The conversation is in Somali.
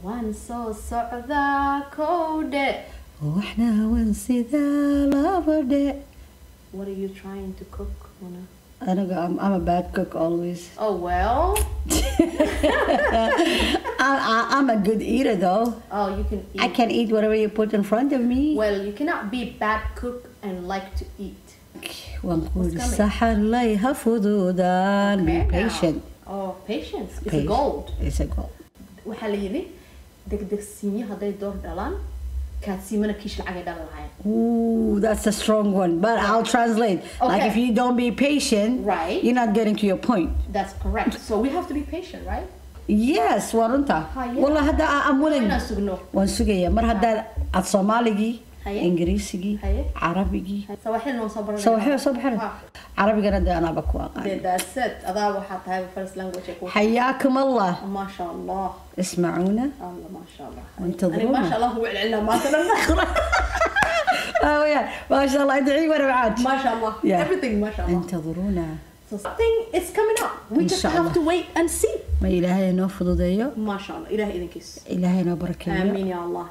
waan soo socdaa kowdhe. وإحنا ونسيدا لابد. What are you trying to cook, Mona? I'm a bad cook always. Oh well. I'm a good eater though. Oh, you can eat. I can eat whatever you put in front of me. Well, you cannot be bad cook and like to eat. ونقول What's coming? السحر ليها فضودان. Be Okay, now. patient. Oh, patience. It's a Patient. gold. It's a gold. waxaa la yidhi degdegsiinyo hadday door dhalaan kaadsiimana kiish lacagay dhalan lahayn. Ooh, that's a strong one. But I'll translate. Like Okay. if you don't be patient, Right. you're not getting to your point. That's correct. So we have to be patient, right? Yes, warunta. Haye. Wallah hadda I'm willing. inaan sugno. waan sugaya mar haddaad ad soomaaligii Haye. ingiriisigii Haye. carabigii sawaxil noo soo baranay. soo baxay Ha. carabigana dee anaaba ku aqaan That's it. adaa waxaa tahay first language ku. حياكم الله ما شاء الله. اسمعونا الله ما شاء الله. وانتظرونا. ما شاء الله هو العلم ما تنقرأ. ما شاء الله ادعي وانا معاك ما شاء الله. Yeah. Everything ما شاء الله. انتظرونا So something is coming up. We إن just شاء have الله. to wait and see. ما إلهي نو فضوديو ما شاء الله. إلهي إذنكيس. إلهي نو بركيو آمين يا الله.